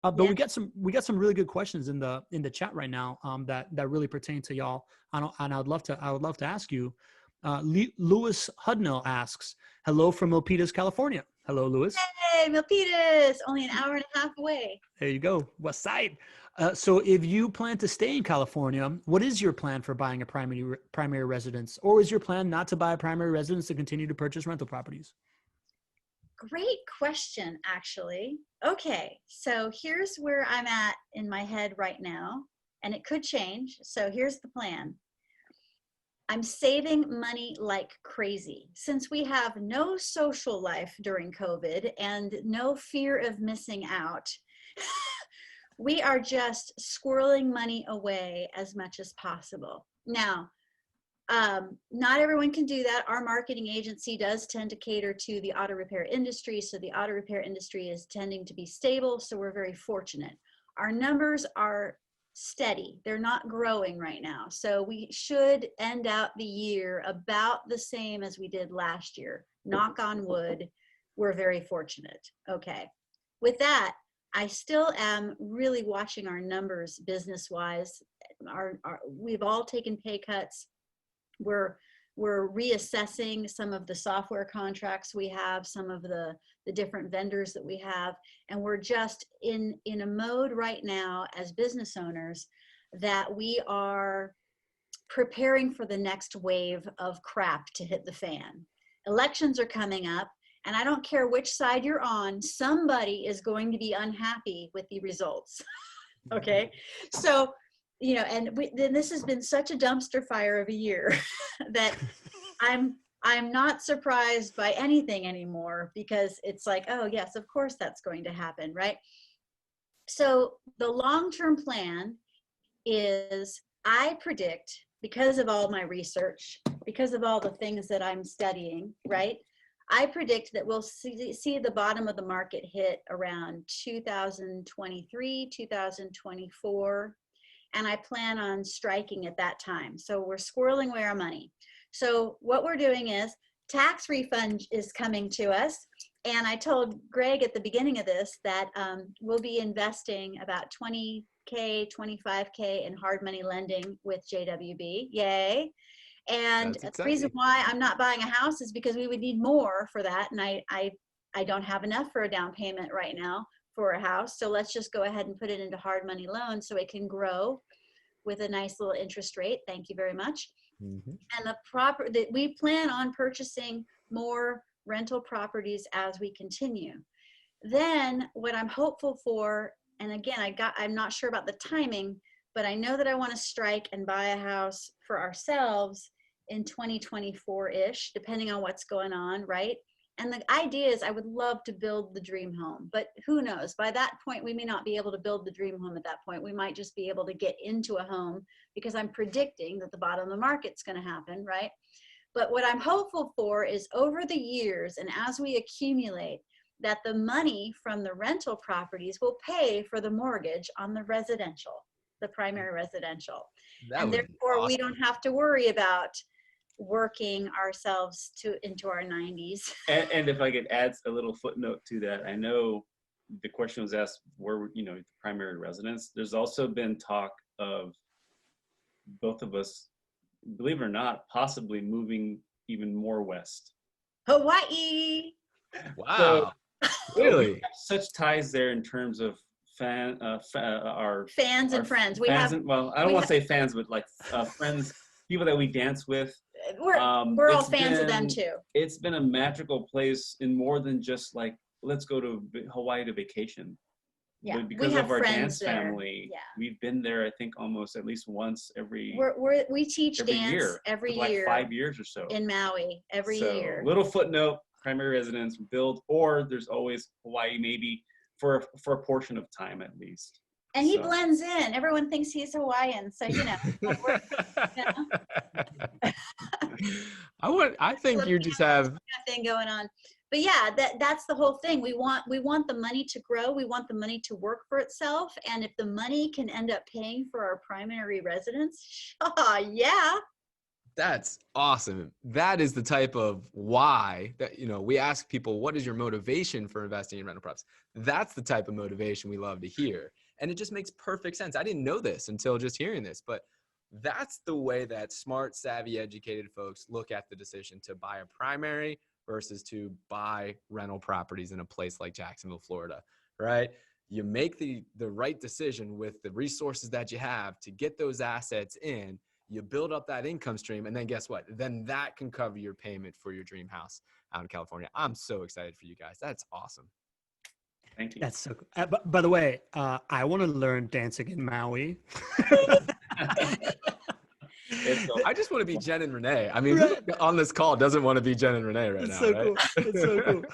But we got some really good questions in the chat right now that really pertain to y'all. And I would love to ask you. Lewis Hudnell asks, "Hello from Milpitas, California." Hello, Lewis. Hey, Milpitas, only an hour and a half away. There you go, West Side. So, if you plan to stay in California, what is your plan for buying a primary residence, or is your plan not to buy a primary residence to continue to purchase rental properties? Great question, actually. Okay, so here's where I'm at in my head right now, and it could change. So here's the plan. I'm saving money like crazy. Since we have no social life during COVID and no fear of missing out, we are just squirreling money away as much as possible. Now, not everyone can do that. Our marketing agency does tend to cater to the auto repair industry. So the auto repair industry is tending to be stable. So we're very fortunate. Our numbers are steady. They're not growing right now. So we should end out the year about the same as we did last year. Knock on wood. We're very fortunate. Okay. With that, I still am really watching our numbers business-wise. We've all taken pay cuts. We're reassessing some of the software contracts we have, some of the different vendors that we have, and we're just in a mode right now as business owners that we are preparing for the next wave of crap to hit the fan. Elections are coming up, and I don't care which side you're on, somebody is going to be unhappy with the results. Okay, so and then this has been such a dumpster fire of a year that I'm not surprised by anything anymore, because it's like, oh yes, of course that's going to happen, right? So the long-term plan is, I predict, because of all my research, because of all the things that I'm studying, right? I predict that we'll see the bottom of the market hit around 2023, 2024. And I plan on striking at that time. So we're squirreling away our money. So what we're doing is, tax refund is coming to us. And I told Greg at the beginning of this that we'll be investing about $20K, $25K in hard money lending with JWB. Yay. And the reason why I'm not buying a house is because we would need more for that. And I don't have enough for a down payment right now for a house. So let's just go ahead and put it into hard money loans so it can grow with a nice little interest rate. Thank you very much. Mm-hmm. And we plan on purchasing more rental properties as we continue. Then what I'm hopeful for, and again, I'm not sure about the timing, but I know that I want to strike and buy a house for ourselves in 2024-ish, depending on what's going on, right? And the idea is, I would love to build the dream home, but who knows? By that point, we may not be able to build the dream home at that point. We might just be able to get into a home, because I'm predicting that the bottom of the market's going to happen, right? But what I'm hopeful for is, over the years, and as we accumulate, that the money from the rental properties will pay for the mortgage on the residential, the primary residential. And therefore, awesome. We don't have to worry about working ourselves into our 90s. And if I could add a little footnote to that, I know the question was asked where, the primary residence. There's also been talk of both of us, believe it or not, possibly moving even more west. Hawaii. Wow. So, really? We have such ties there in terms of our fans and friends. I don't want to say fans, but like friends, people that we dance with. We're all fans of them too. It's been a magical place in more than just like, let's go to Hawaii to vacation. Yeah, but because of our dance family, yeah. We've been there, I think, almost at least once every. We teach dance every year. Like 5 years or so. In Maui, every year. Little footnote: primary residence build, or there's always Hawaii, maybe for a portion of time at least. And he blends in. Everyone thinks he's Hawaiian, so I think you just have thing going on. But yeah, that's the whole thing. We want the money to grow. We want the money to work for itself. And if the money can end up paying for our primary residence, yeah. That's awesome. That is the type of why that, we ask people, what is your motivation for investing in rental properties? That's the type of motivation we love to hear. And it just makes perfect sense. I didn't know this until just hearing this, but that's the way that smart, savvy, educated folks look at the decision to buy a primary versus to buy rental properties in a place like Jacksonville, Florida, right? You make the right decision with the resources that you have to get those assets in. You build up that income stream, and then guess what? Then that can cover your payment for your dream house out in California. I'm so excited for you guys. That's awesome. Thank you. That's so cool. By the way, I want to learn dancing in Maui. I just want to be Jen and Renee. I mean, who on this call doesn't want to be Jen and Renee right It's now, so right? cool. It's so cool.